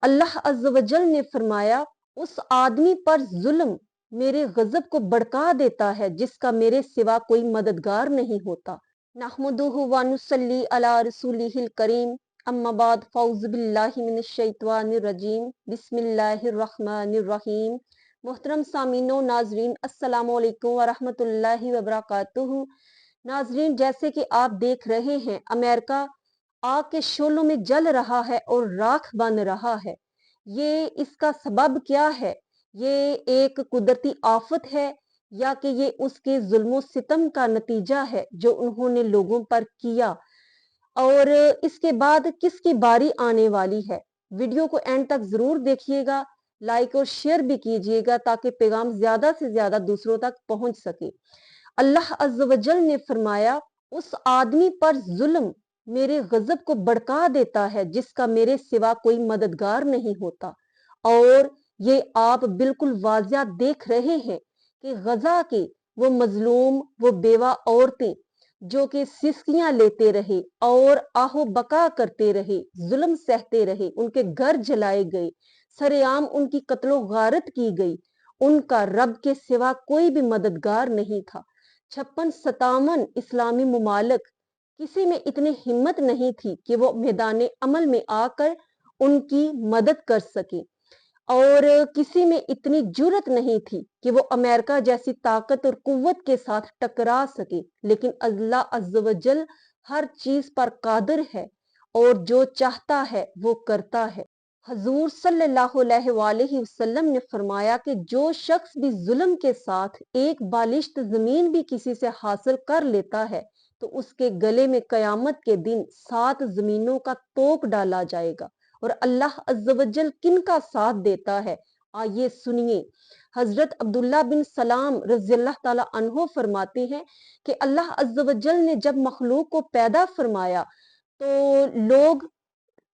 اللہ अज़्ज़ व जल ने फरमाया, उस आदमी पर जुल्म मेरे गजब को भड़का देता है जिसका मेरे सिवा कोई मददगार नहीं होता। नहमदुहु व नुसल्ली अला रसूलिहिल करीम, अम्मा बाद, फौज़ बिल्लाहि मिनश शैतानिर रजीम, बिस्मिल्लाहिर रहमानिर रहीम। मोहतरम सामीनो नाजरीन, अस्सलामु अलैकुम व रहमतुल्लाहि व बरकातुहू। नाजरीन, जैसे कि आप देख रहे हैं, अमेरिका आग के शोलों में जल रहा है और राख बन रहा है। ये इसका सबब क्या है? ये एक कुदरती आफत है या कि ये उसके जुल्म सितम का नतीजा है जो उन्होंने लोगों पर किया, और इसके बाद किसकी बारी आने वाली है? वीडियो को एंड तक जरूर देखिएगा, लाइक और शेयर भी कीजिएगा ताकि पैगाम ज्यादा से ज्यादा दूसरों तक पहुंच सके। अल्लाह अज़्ज़ व जल ने फरमाया, उस आदमी पर जुल्म मेरे गजब को भड़का देता है जिसका मेरे सिवा कोई मददगार नहीं होता। और ये आप बिल्कुल वाजिया देख रहे हैं कि गजा के वो मजलूम, वो बेवा औरतें जो कि सिस्कियां लेते रहे और आहो बका करते रहे, जुल्म सहते रहे, उनके घर जलाए गए, सरेआम उनकी कत्लो गारत की गई। उनका रब के सिवा कोई भी मददगार नहीं था। 56-57 इस्लामी मुमालिक, किसी में इतनी हिम्मत नहीं थी कि वो मैदान अमल में आकर उनकी मदद कर सके, और किसी में इतनी जुर्रत नहीं थी कि वो अमेरिका जैसी ताकत और कुव्वत के साथ टकरा सके। लेकिन अल्लाह अज़्ज़ व जल हर चीज पर कादिर है और जो चाहता है वो करता है। हजूर सल्लल्लाहु अलैहि वसल्लम ने फरमाया कि जो शख्स भी जुल्म के साथ एक बालिश्त जमीन भी किसी से हासिल कर लेता है तो उसके गले में कयामत के दिन 7 जमीनों का तोप डाला जाएगा। और अल्लाह अज़्ज़ व जल किन का साथ देता है, आइए सुनिए। हजरत अब्दुल्ला बिन सलाम रज़ियल्लाहु ताला अन्हो फरमाते हैं कि अल्लाह अज़्ज़ व जल ने जब मखलूक को पैदा फरमाया तो लोग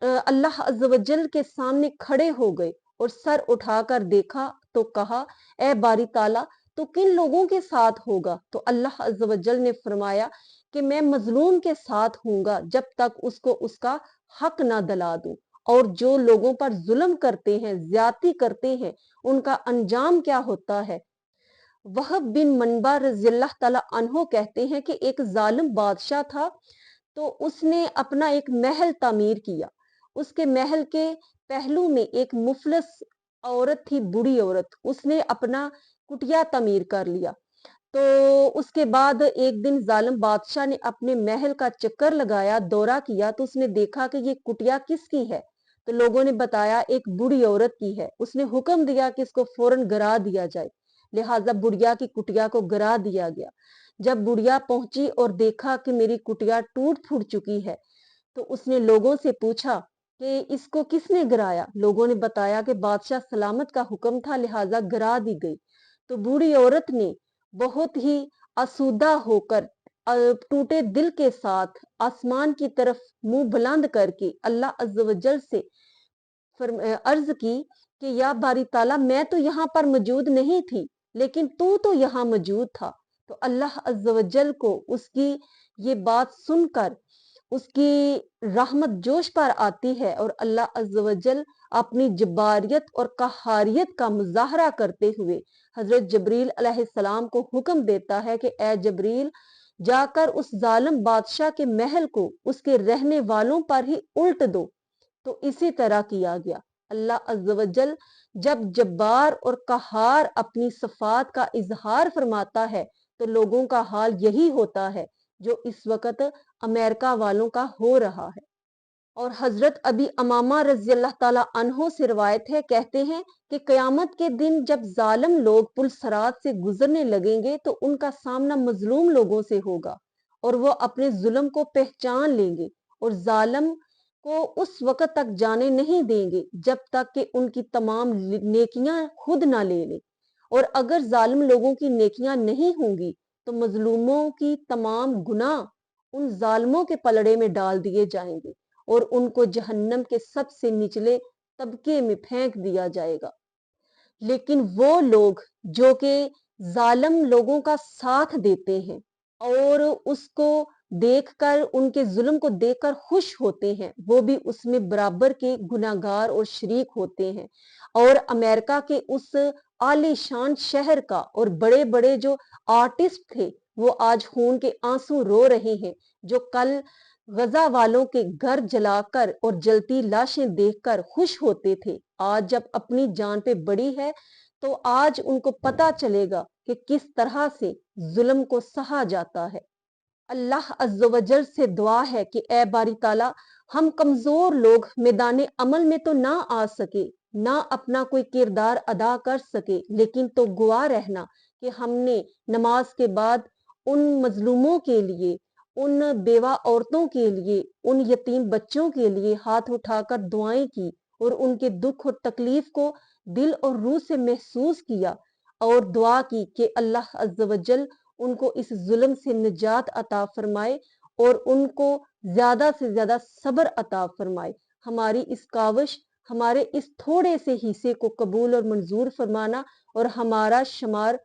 अल्लाह अज़्ज़ व जल के सामने खड़े हो गए और सर उठाकर देखा तो कहा, ए बारी ताला, तो किन लोगों के साथ होगा? तो अल्लाह अज़्ज़ व जल ने फरमाया कि मैं मजलूम के साथ हूँगा जब तक उसको उसका हक ना दिला दूं। और जो लोगों पर जुल्म करते हैं, ज्यादती करते हैं, उनका अंजाम क्या होता है? वहब बिन मनबा रज़ियल्लाहु ताला अन्हो कहते हैं कि एक जालिम बादशाह था, तो उसने अपना एक महल तामीर किया। उसके महल के पहलू में एक मुफलिस औरत थी, बूढ़ी औरत, उसने अपना कुटिया तामीर कर लिया। तो उसके बाद एक दिन जालिम बादशाह ने अपने महल का चक्कर लगाया, दौरा किया, तो उसने देखा कि ये कुटिया किसकी है। तो लोगों ने बताया एक बूढ़ी औरत की है। उसने हुक्म दिया कि इसको फौरन गिरा दिया जाए। लिहाजा बुढ़िया की कुटिया को गिरा दिया गया। जब बुढ़िया पहुंची और देखा कि मेरी कुटिया टूट फूट चुकी है, तो उसने लोगों से पूछा कि इसको किसने गिराया। लोगों ने बताया कि बादशाह सलामत का हुक्म था, लिहाजा गिरा दी गई। तो बूढ़ी औरत ने बहुत ही आसूदा होकर टूटे दिल के साथ आसमान की तरफ मुंह बुलंद करके अल्लाह अज़्ज़ व जल से अर्ज की कि या बारी ताला, मैं तो यहाँ पर मौजूद नहीं थी लेकिन तू तो यहाँ मौजूद था। तो अल्लाह अज़्ज़ व जल को उसकी ये बात सुनकर उसकी रहमत जोश पर आती है और अल्लाह अज़्ज़ व जल अपनी जब्बारियत और कहारियत का मुजाहरा करते हुए हजरत जबरील अलैहिस्सलाम को हुक्म देता है कि ए जबरील, जाकर उस जालिम बादशाह के महल को उसके रहने वालों पर ही उल्ट दो। तो इसी तरह किया गया। अल्लाह अज़्ज़ व जल जब जब्बार और कहार अपनी सफात का इजहार फरमाता है तो लोगों का हाल यही होता है जो इस वक्त अमेरिका वालों का हो रहा है। और हजरत अबी अमामा रज़ियल्लाहु ताला अन्हो से रिवायत है, कहते हैं कि कयामत के दिन जब जालिम लोग पुल सरात से गुजरने लगेंगे तो उनका सामना मजलूम लोगों से होगा और वो अपने जुल्म को पहचान लेंगे और जालिम को उस वक्त तक जाने नहीं देंगे जब तक कि उनकी तमाम नेकियां खुद ना ले लें। और अगर जालिम लोगों की नेकियां नहीं होंगी तो मजलूमों की तमाम गुनाह उन जालिमों के पलड़े में डाल दिए जाएंगे और उनको जहन्नम के सबसे निचले तबके में फेंक दिया जाएगा। लेकिन वो लोग जो कि जालिम लोगों का साथ देते हैं और उसको دیکھ کر ان کے ظلم کو دیکھ کر خوش ہوتے ہیں، وہ بھی اس میں برابر کے گناہگار اور شریک ہوتے ہیں۔ اور امریکہ کے اس عالی شان شہر کا اور بڑے بڑے جو آرٹسٹ تھے وہ آج خون کے آنسو رو رہے ہیں، جو کل غزہ والوں کے گھر جلا کر اور جلتی لاشیں دیکھ کر خوش ہوتے تھے، آج جب اپنی جان پہ بڑی ہے تو آج ان کو پتا چلے گا کہ کس طرح سے ظلم کو سہا جاتا ہے۔ اللہ عز و جل سے دعا ہے کہ اے باری تعالیٰ، ہم کمزور لوگ میدان عمل میں تو نہ آ سکے، نہ اپنا کوئی کردار ادا کر سکے، لیکن تو گواہ رہنا کہ ہم نے نماز کے بعد ان مظلوموں کے لیے، ان بیوہ عورتوں کے لیے، ان یتیم بچوں کے لیے ہاتھ اٹھا کر دعائیں کی اور ان کے دکھ اور تکلیف کو دل اور روح سے محسوس کیا اور دعا کی کہ اللہ عز و جل ان کو اس ظلم سے نجات عطا فرمائے اور ان کو زیادہ سے زیادہ صبر عطا فرمائے۔ ہماری اس کاوش، ہمارے اس تھوڑے سے حصے کو قبول اور منظور فرمانا اور ہمارا شمار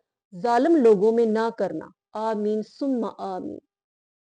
ظالم لوگوں میں نہ کرنا۔ آمین ثم آمین۔